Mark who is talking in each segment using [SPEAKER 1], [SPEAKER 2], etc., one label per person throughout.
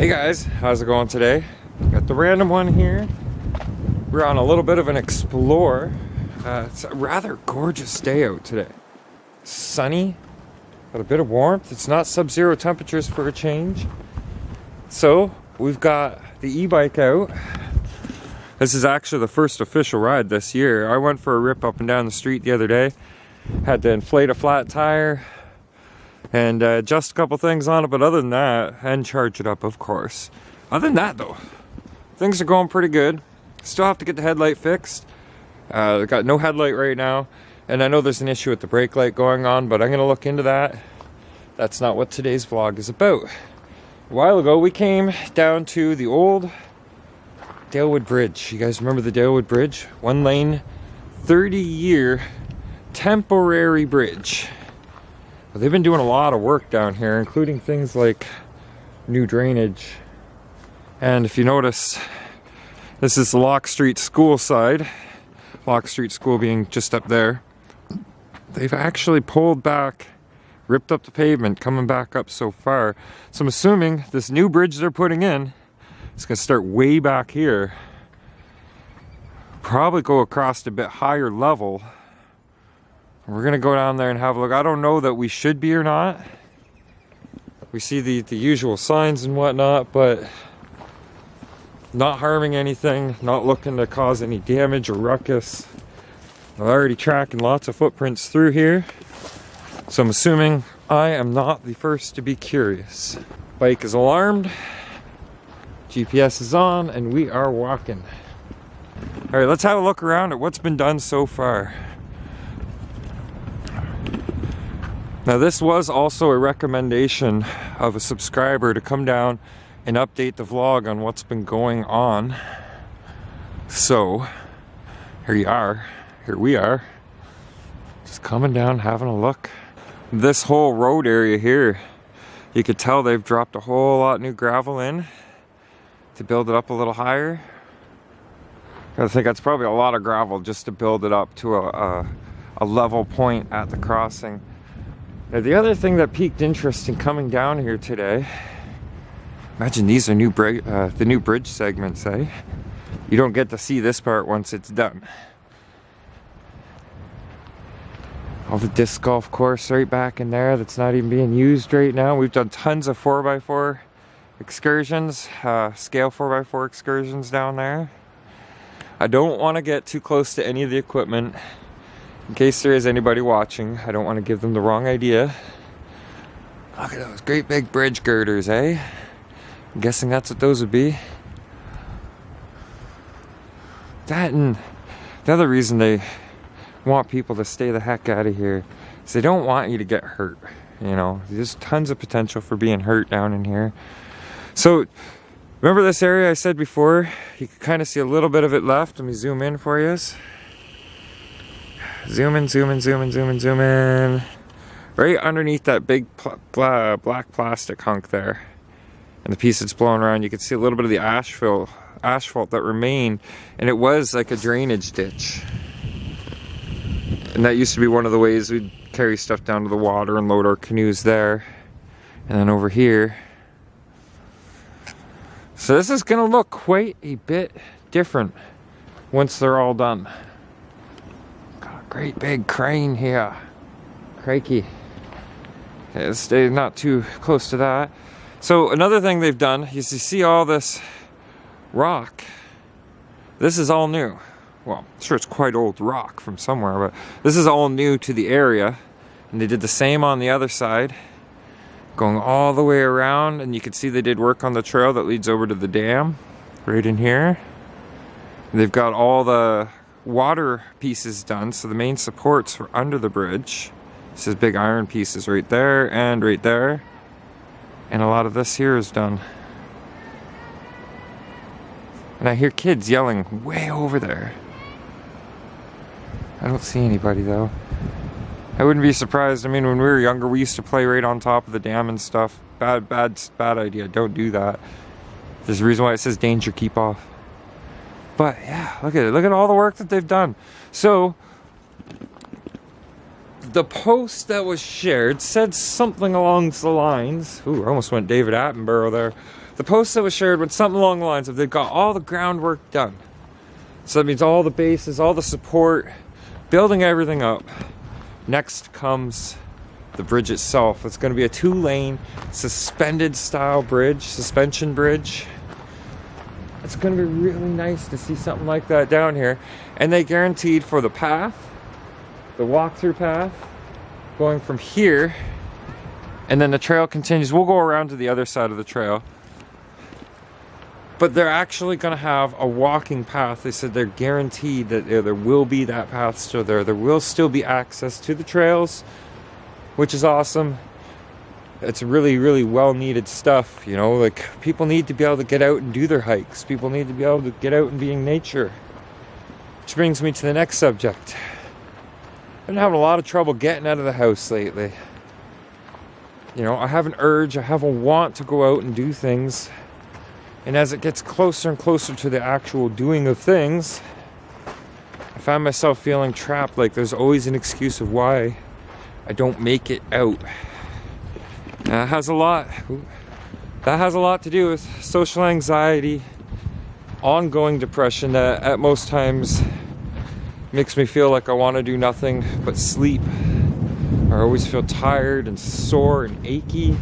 [SPEAKER 1] Hey guys, how's it going today? Got the random one here. We're on a little bit of an explore. It's a rather gorgeous day out today. Sunny, got a bit of warmth. It's not sub-zero temperatures for a change. So we've got the e-bike out. This is actually the first official ride this year. I went for a rip up and down the street the other day. Had to inflate a flat tire and adjust a couple things on it, but other than that, and charge it up, of course. Other than that, though, things are going pretty good. Still have to get the headlight fixed. I've got no headlight right now, and I know there's an issue with the brake light going on, but I'm going to look into that. That's not what today's vlog is about. A while ago, we came down to the old Dalewood Bridge. You guys remember the Dalewood Bridge? One lane, 30-year temporary bridge. Well, they've been doing a lot of work down here, including things like new drainage. And if you notice, this is the Lock Street School side. Lock Street School being just up there. They've actually pulled back, ripped up the pavement, coming back up so far. So I'm assuming this new bridge they're putting in is going to start way back here. Probably go across a bit higher level. We're gonna go down there and have a look. I don't know that we should be or not. We see the usual signs and whatnot, but not harming anything, not looking to cause any damage or ruckus. I'm already tracking lots of footprints through here, so I'm assuming I am not the first to be curious. Bike is alarmed, GPS is on, and we are walking. All right, let's have a look around at what's been done so far. Now this was also a recommendation of a subscriber to come down and update the vlog on what's been going on. So, here we are, just coming down, having a look. This whole road area here, you could tell they've dropped a whole lot new gravel in to build it up a little higher. I think that's probably a lot of gravel just to build it up to a level point at the crossing. Now the other thing that piqued interest in coming down here today, imagine these are the new bridge segments, eh? You don't get to see this part once it's done. All the disc golf course right back in there that's not even being used right now. We've done tons of 4x4 excursions, scale 4x4 excursions down there. I don't want to get too close to any of the equipment. In case there is anybody watching, I don't want to give them the wrong idea. Look at those great big bridge girders, eh? I'm guessing that's what those would be. That, and the other reason they want people to stay the heck out of here is they don't want you to get hurt. You know, there's tons of potential for being hurt down in here. So, remember this area I said before? You can kind of see a little bit of it left. Let me zoom in for you. Zoom in, zoom in, zoom in, zoom in, zoom in. Right underneath that big black plastic hunk there. And the piece that's blowing around, you can see a little bit of the asphalt that remained. And it was like a drainage ditch. And that used to be one of the ways we'd carry stuff down to the water and load our canoes there. And then over here. So this is gonna look quite a bit different once they're all done. Great big crane here. Crikey. Okay, let's stay not too close to that. So another thing they've done is you see all this rock. This is all new. Well, I'm sure it's quite old rock from somewhere, but this is all new to the area. And they did the same on the other side, going all the way around, and you can see they did work on the trail that leads over to the dam, right in here. They've got all the water pieces done, so the main supports were under the bridge. This is big iron pieces right there and right there, and a lot of this here is done. And I hear kids yelling way over there. I don't see anybody though. I wouldn't be surprised. I mean, when we were younger, we used to play right on top of the dam and stuff. Bad idea. Don't do that. There's a reason why it says danger, keep off. But yeah, look at it. Look at all the work that they've done. So the post that was shared said something along the lines, ooh, I almost went David Attenborough there. The post that was shared went something along the lines of they've got all the groundwork done. So that means all the bases, all the support, building everything up. Next comes the bridge itself. It's going to be a 2-lane suspended style bridge, suspension bridge. It's going to be really nice to see something like that down here. And they guaranteed for the path, the walk-through path, going from here, and then the trail continues. We'll go around to the other side of the trail. But they're actually going to have a walking path. They said they're guaranteed that there will be that path still there. There will still be access to the trails, which is awesome. It's really, really well needed stuff, you know, like people need to be able to get out and do their hikes. People need to be able to get out and be in nature. Which brings me to the next subject. I've been having a lot of trouble getting out of the house lately. You know, I have an urge, I have a want to go out and do things. And as it gets closer and closer to the actual doing of things, I find myself feeling trapped, like there's always an excuse of why I don't make it out. That has a lot to do with social anxiety, ongoing depression that at most times makes me feel like I want to do nothing but sleep. I always feel tired and sore and achy.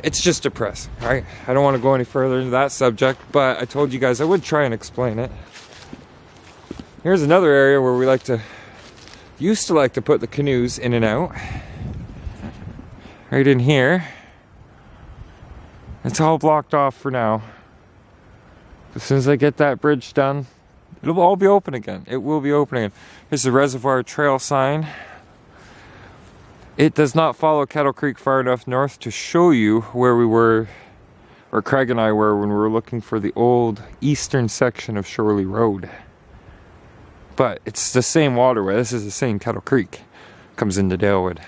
[SPEAKER 1] It's just depressing, right? I don't want to go any further into that subject, but I told you guys I would try and explain it. Here's another area where we used to like to put the canoes in and out. Right in here. It's all blocked off for now. As soon as I get that bridge done, it'll all be open again. It will be open again. Here's the Reservoir Trail sign. It does not follow Kettle Creek far enough north to show you where we were, or Craig and I were, when we were looking for the old eastern section of Shorley Road. But it's the same waterway. This is the same Kettle Creek. Comes into Dalewood.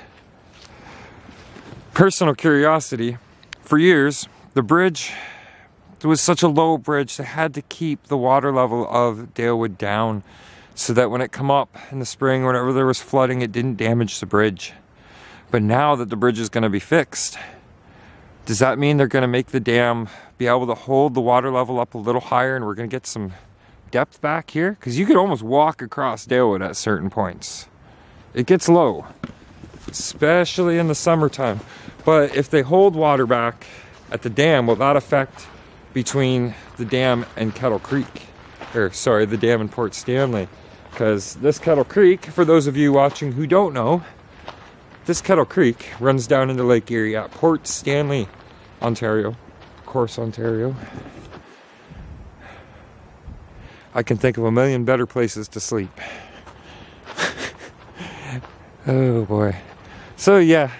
[SPEAKER 1] Personal curiosity. For years, the bridge, it was such a low bridge, they had to keep the water level of Dalewood down so that when it come up in the spring, whenever there was flooding, it didn't damage the bridge. But now that the bridge is going to be fixed, does that mean they're going to make the dam be able to hold the water level up a little higher and we're going to get some depth back here? Because you could almost walk across Dalewood at certain points. It gets low, especially in the summertime. But if they hold water back at the dam, will that affect between the dam and Kettle Creek? Or sorry, the dam and Port Stanley. Because this Kettle Creek, for those of you watching who don't know, this Kettle Creek runs down into Lake Erie at Port Stanley, Ontario. Of course, Ontario. I can think of a million better places to sleep. Oh boy. So yeah,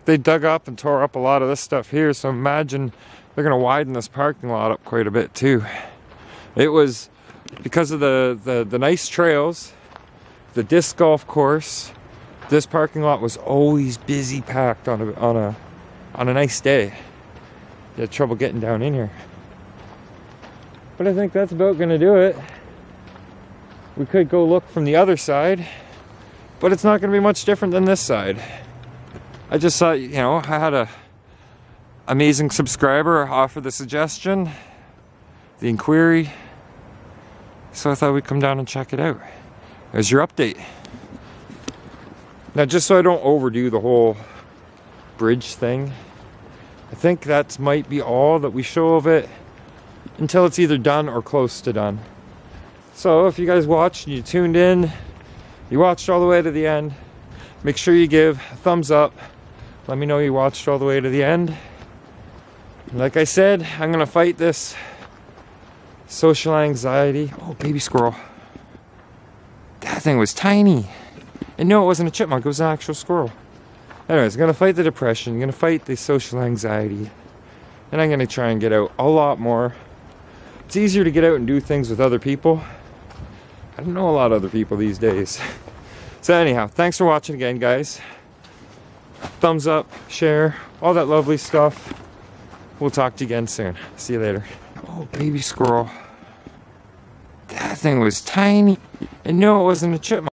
[SPEAKER 1] they dug up and tore up a lot of this stuff here, so imagine they're going to widen this parking lot up quite a bit too. It was because of the nice trails, the disc golf course. This parking lot was always busy packed on a nice day. You had trouble getting down in here. But I think that's about going to do it. We could go look from the other side, but it's not going to be much different than this side. I just thought, you know, I had a amazing subscriber offer the suggestion, the inquiry, so I thought we'd come down and check it out. There's your update. Now, just so I don't overdo the whole bridge thing, I think that might be all that we show of it until it's either done or close to done. So if you guys watched and you tuned in, you watched all the way to the end, make sure you give a thumbs up. Let me know you watched all the way to the end. And like I said, I'm going to fight this social anxiety. Oh, baby squirrel. That thing was tiny. And no, it wasn't a chipmunk, it was an actual squirrel. Anyways, I'm going to fight the depression, I'm going to fight the social anxiety. And I'm going to try and get out a lot more. It's easier to get out and do things with other people. I don't know a lot of other people these days. So anyhow, thanks for watching again, guys. Thumbs up, share, all that lovely stuff. We'll talk to you again soon. See you later. Oh, baby squirrel. That thing was tiny. And no, it wasn't a chipmunk.